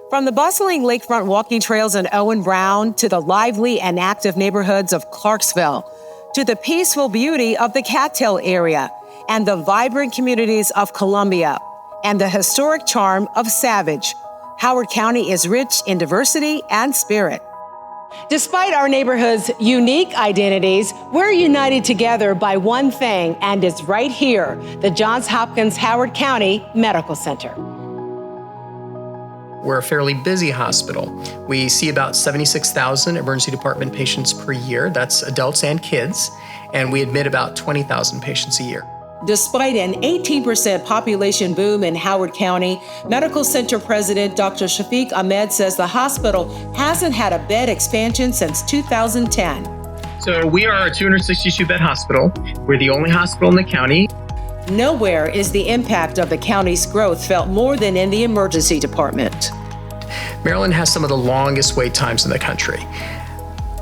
From the bustling lakefront walking trails in Owen Brown to the lively and active neighborhoods of Clarksville, to the peaceful beauty of the Cattail area and the vibrant communities of Columbia and the historic charm of Savage, Howard County is rich in diversity and spirit. Despite our neighborhood's unique identities, we're united together by one thing, and it's right here, the Johns Hopkins Howard County Medical Center. We're a fairly busy hospital. We see about 76,000 emergency department patients per year. That's adults and kids. And we admit about 20,000 patients a year. Despite an 18% population boom in Howard County, Medical Center President Dr. Shafiq Ahmed says the hospital hasn't had a bed expansion since 2010. So we are a 262-bed hospital. We're the only hospital in the county. Nowhere is the impact of the county's growth felt more than in the emergency department. Maryland has some of the longest wait times in the country.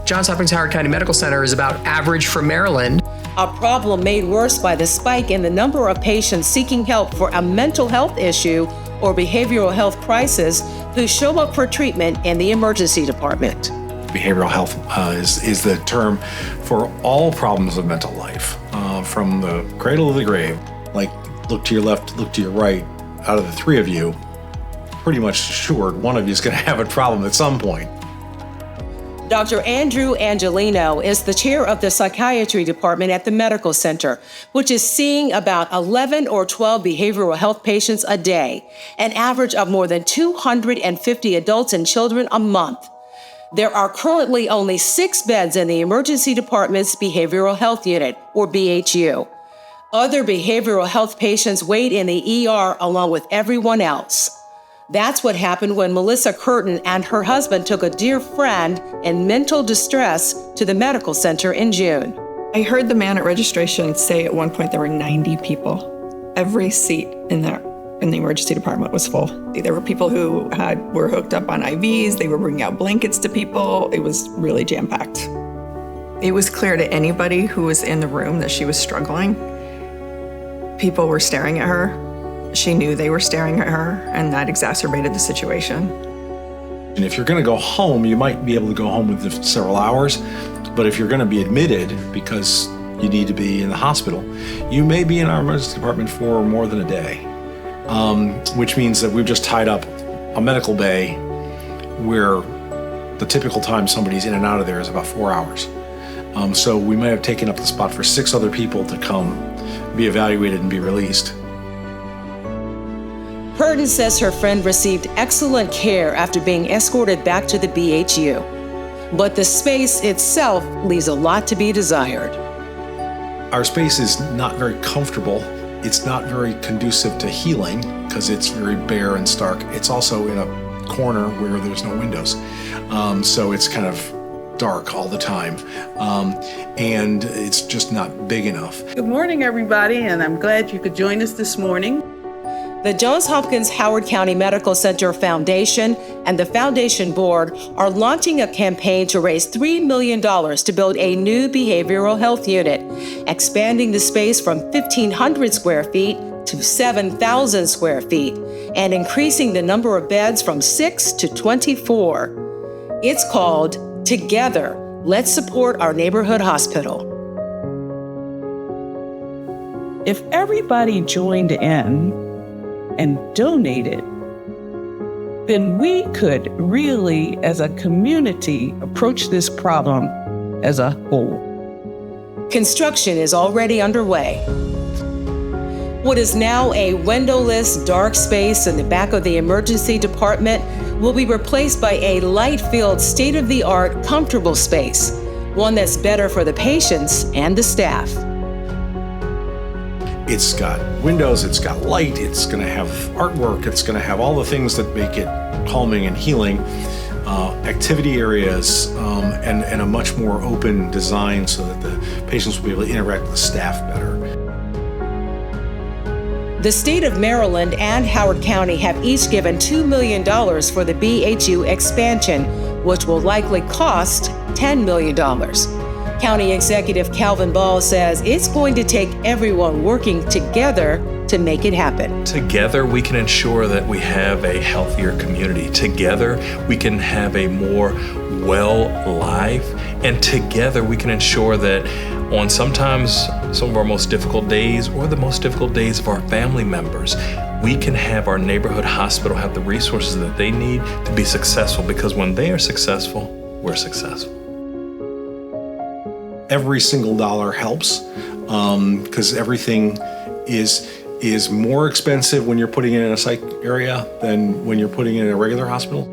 Johns Hopkins Howard County Medical Center is about average for Maryland. A problem made worse by the spike in the number of patients seeking help for a mental health issue or behavioral health crisis who show up for treatment in the emergency department. Behavioral health is the term for all problems of mental life, from the cradle to the grave. Like, look to your left, look to your right. Out of the three of you, pretty much assured one of you is going to have a problem at some point. Dr. Andrew Angelino is the chair of the psychiatry department at the medical center, which is seeing about 11 or 12 behavioral health patients a day, an average of more than 250 adults and children a month. There are currently only 6 beds in the emergency department's behavioral health unit, or BHU. Other behavioral health patients wait in the ER along with everyone else. That's what happened when Melissa Curtin and her husband took a dear friend in mental distress to the medical center in June. I heard the man at registration say at one point there were 90 people. Every seat in the emergency department was full. There were people who were hooked up on IVs. They were bringing out blankets to people. It was really jam-packed. It was clear to anybody who was in the room that she was struggling. People were staring at her. She knew they were staring at her, and that exacerbated the situation. And if you're going to go home, you might be able to go home within several hours. But if you're going to be admitted because you need to be in the hospital, you may be in our emergency department for more than a day, which means that we've just tied up a medical bay where the typical time somebody's in and out of there is about 4 hours. So we might have taken up the spot for 6 other people to come be evaluated and be released. Curtin says her friend received excellent care after being escorted back to the BHU. But the space itself leaves a lot to be desired. Our space is not very comfortable. It's not very conducive to healing because it's very bare and stark. It's also in a corner where there's no windows. So it's kind of dark all the time. And it's just not big enough. Good morning, everybody, and I'm glad you could join us this morning. The Johns Hopkins Howard County Medical Center Foundation and the Foundation Board are launching a campaign to raise $3 million to build a new behavioral health unit, expanding the space from 1,500 square feet to 7,000 square feet, and increasing the number of beds from 6 to 24. It's called Together, Let's Support Our Neighborhood Hospital. If everybody joined in and donated, then we could really, as a community, approach this problem as a whole. Construction is already underway. What is now a windowless, dark space in the back of the emergency department will be replaced by a light-filled, state-of-the-art, comfortable space, one that's better for the patients and the staff. It's got windows, it's got light, it's going to have artwork, it's going to have all the things that make it calming and healing, activity areas, and a much more open design so that the patients will be able to interact with the staff better. The state of Maryland and Howard County have each given $2 million for the BHU expansion, which will likely cost $10 million. County Executive Calvin Ball says it's going to take everyone working together to make it happen. Together, we can ensure that we have a healthier community. Together, we can have a more well life. And together, we can ensure that on sometimes some of our most difficult days or the most difficult days of our family members, we can have our neighborhood hospital have the resources that they need to be successful, because when they are successful, we're successful. Every single dollar helps, because everything is more expensive when you're putting it in a psych area than when you're putting it in a regular hospital.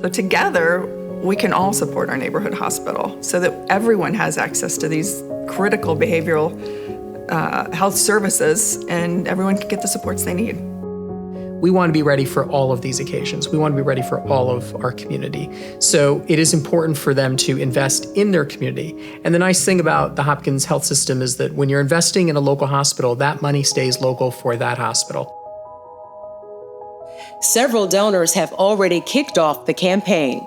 So together, we can all support our neighborhood hospital so that everyone has access to these critical behavioral health services, and everyone can get the supports they need. We want to be ready for all of these occasions. We want to be ready for all of our community. So it is important for them to invest in their community. And the nice thing about the Hopkins Health System is that when you're investing in a local hospital, that money stays local for that hospital. Several donors have already kicked off the campaign.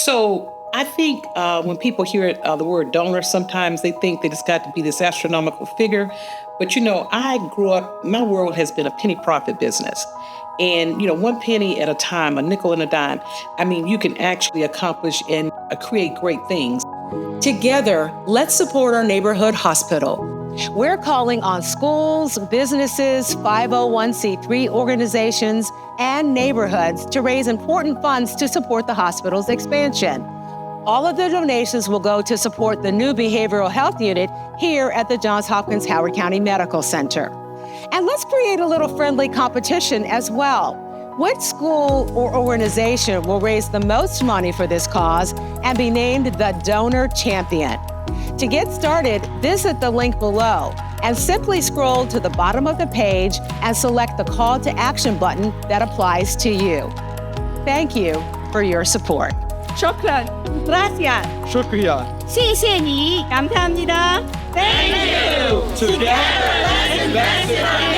So I think when people hear the word donor, sometimes they think that it's got to be this astronomical figure. But, I grew up, my world has been a penny profit business. And, 1 penny at a time, a nickel and a dime, you can actually accomplish and create great things. Together, let's support our neighborhood hospital. We're calling on schools, businesses, 501c3 organizations, and neighborhoods to raise important funds to support the hospital's expansion. All of the donations will go to support the new behavioral health unit here at the Johns Hopkins Howard County Medical Center. And let's create a little friendly competition as well. Which school or organization will raise the most money for this cause and be named the donor champion? To get started, visit the link below and simply scroll to the bottom of the page and select the call to action button that applies to you. Thank you for your support. شكرا. Gracias. شكرا. 谢谢你. 감사합니다. Thank you. Together, let's invest in our